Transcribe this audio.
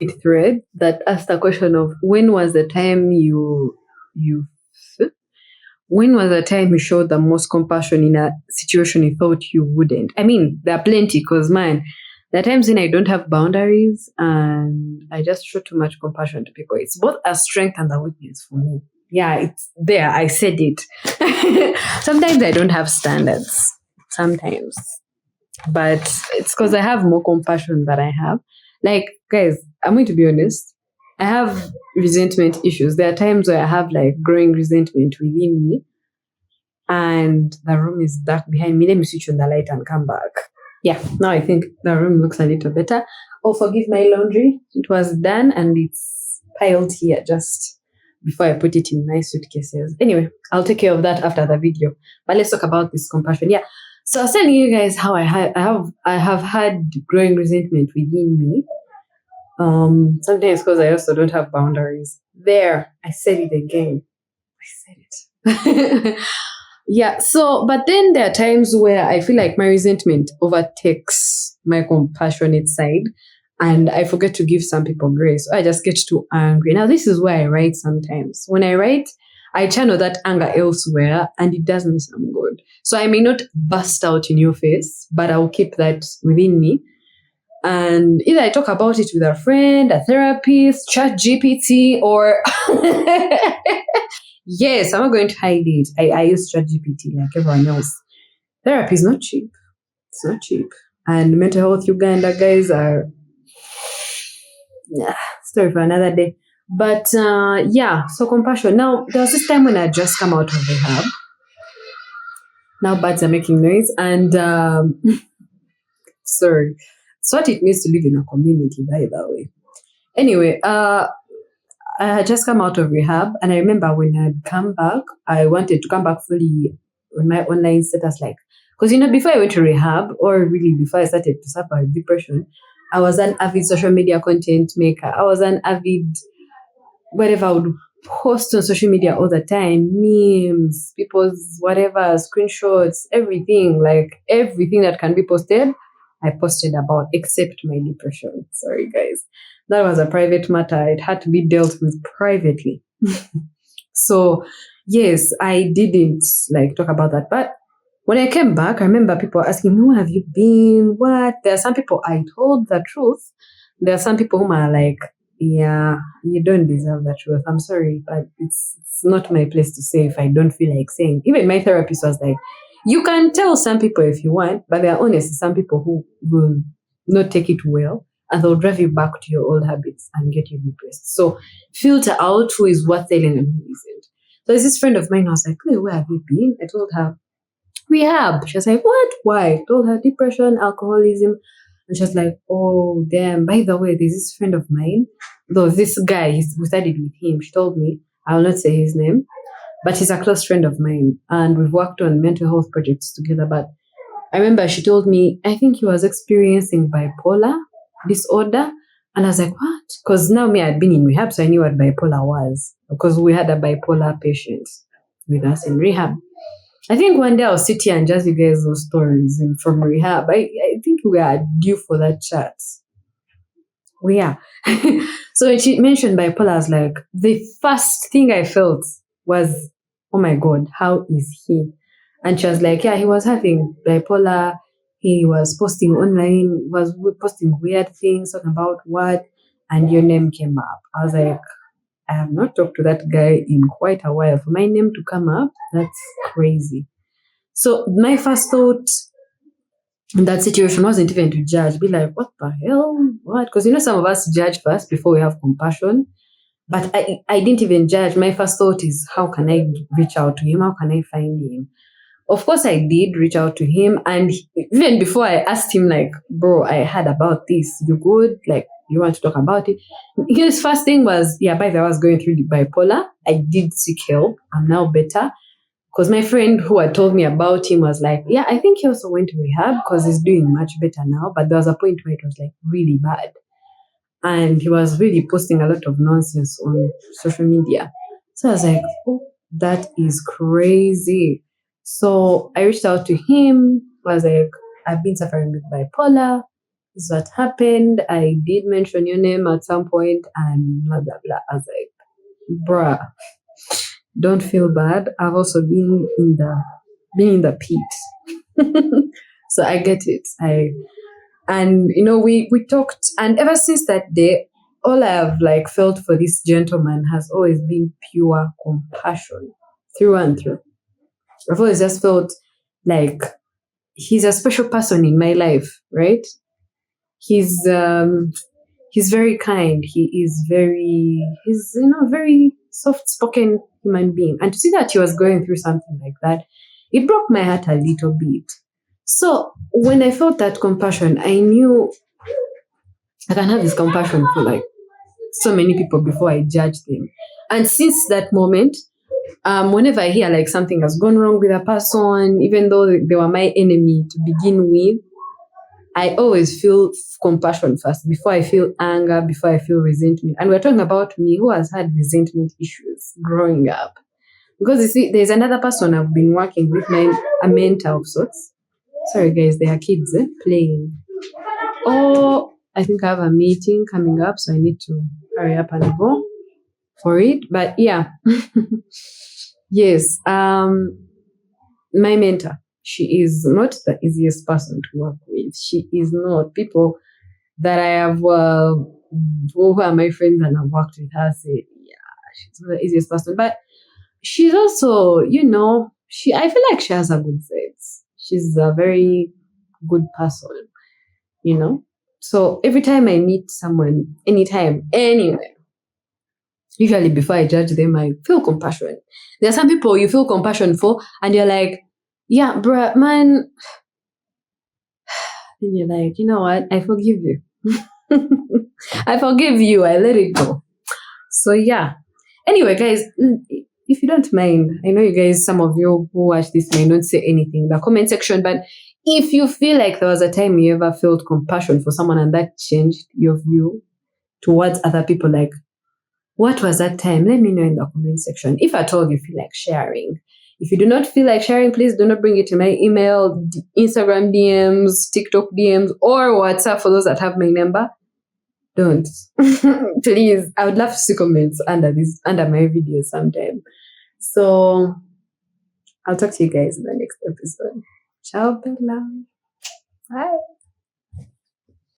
thread that asked a question of when was the time you when was the time you showed the most compassion in a situation you thought you wouldn't? I mean, there are plenty because, man, there are times when I don't have boundaries and I just show too much compassion to people. It's both a strength and a weakness for me. Yeah, it's there. I said it. Sometimes I don't have standards. Sometimes. But it's because I have more compassion than I have. Like, guys, I'm going to be honest. I have resentment issues. There are times where I have like growing resentment within me, and the room is dark behind me. Let me switch on the light and come back. Yeah, now I think the room looks a little better. Oh, forgive my laundry. It was done and it's piled here just before I put it in my suitcases. Anyway, I'll take care of that after the video. But let's talk about this compassion. Yeah. So I was telling you guys how I have had growing resentment within me. Sometimes because I also don't have boundaries. There, I said it again. I said it. Yeah. So, but then there are times where I feel like my resentment overtakes my compassionate side, and I forget to give some people grace. I just get too angry. Now, this is where I write sometimes. When I write, I channel that anger elsewhere, and it does me some good. So I may not burst out in your face, but I'll keep that within me. And either I talk about it with a friend, a therapist, ChatGPT, or yes, I'm not going to hide it. I use ChatGPT like everyone else. Therapy is not cheap. It's not cheap. And mental health Uganda guys are story for another day. But yeah, so compassion. Now there was this time when I just come out of rehab. Now birds are making noise, and sorry. It's what it means to live in a community, by the way. Anyway, I had just come out of rehab, and I remember when I'd come back, I wanted to come back fully on my online status, like, because before I went to rehab, or really before I started to suffer with depression, I was an avid social media content maker. I was an avid whatever. I would post on social media all the time, memes, people's whatever, screenshots, everything, like everything that can be posted, I posted about, except my depression. Sorry, guys. That was a private matter. It had to be dealt with privately. So, yes, I didn't like talk about that. But when I came back, I remember people asking me, where have you been? What? There are some people I told the truth. There are some people whom are like, yeah, you don't deserve the truth. I'm sorry, but it's not my place to say if I don't feel like saying. Even my therapist was like, you can tell some people if you want, but there are honestly some people who will not take it well, and they'll drive you back to your old habits and get you depressed. So filter out who is worth telling and who isn't. So there's this friend of mine who was like, hey, where have you been? I told her, rehab. She was like, what? Why? I told her depression, alcoholism. And she was like, oh, damn. By the way, there's this friend of mine, though this guy, we studied with him. She told me, I will not say his name, but he's a close friend of mine. And we've worked on mental health projects together. But I remember she told me, I think he was experiencing bipolar disorder. And I was like, what? Because now me, I'd been in rehab, so I knew what bipolar was. Because we had a bipolar patient with us in rehab. I think one day I'll sit here and just you guys those stories from rehab. I think we are due for that chat. We are. So when she mentioned bipolar, I was like, the first thing I felt was, oh my God, how is he? And she was like, yeah, he was having bipolar. He was posting online, was posting weird things, talking about what, and your name came up. I was like, I have not talked to that guy in quite a while. For my name to come up, that's crazy. So my first thought in that situation wasn't even to judge, be like, what the hell? What? Because some of us judge first before we have compassion. But I didn't even judge. My first thought is, how can I reach out to him? How can I find him? Of course, I did reach out to him. And even before I asked him, like, bro, I heard about this. You good? Like, you want to talk about it? His first thing was, yeah, by the way, I was going through the bipolar. I did seek help. I'm now better. Because my friend who had told me about him was like, yeah, I think he also went to rehab because he's doing much better now. But there was a point where it was like really bad. And he was really posting a lot of nonsense on social media. So I was like, oh, that is crazy. So I reached out to him. I was like, I've been suffering with bipolar. is what happened. I did mention your name at some point and blah, blah, blah. I was like, bruh, don't feel bad. I've also been in the pit. So I get it. And we talked, and ever since that day, all I have like felt for this gentleman has always been pure compassion through and through. I've always just felt like he's a special person in my life, right? He's very kind. He's very soft spoken human being. And to see that he was going through something like that, it broke my heart a little bit. So when I felt that compassion, I knew I can have this compassion for like so many people before I judge them. And since that moment, whenever I hear like something has gone wrong with a person, even though they were my enemy to begin with, I always feel compassion first before I feel anger, before I feel resentment. And we're talking about me who has had resentment issues growing up. Because you see, there's another person I've been working with, a mentor of sorts. Sorry guys, they are kids playing. Oh, I think I have a meeting coming up, so I need to hurry up and go for it. But yeah, yes, my mentor, she is not the easiest person to work with. She is not. People that I have, who are my friends and I've worked with her, say, yeah, she's not the easiest person. But she's also, I feel like she has a good sense. She's a very good person, So every time I meet someone, anytime, anywhere, usually before I judge them, I feel compassion. There are some people you feel compassion for, and you're like, yeah, bruh, man. And you're like, you know what? I forgive you. I forgive you. I let it go. So yeah. Anyway, guys, if you don't mind, I know you guys, some of you who watch this may not say anything in the comment section, but if you feel like there was a time you ever felt compassion for someone and that changed your view towards other people, like, what was that time? Let me know in the comment section. If at all you feel like sharing. If you do not feel like sharing, please do not bring it to my email, Instagram DMs, TikTok DMs, or WhatsApp for those that have my number. Don't. Please. I would love to see comments under my video sometime. So I'll talk to you guys in the next episode. Ciao, Bella. Bye.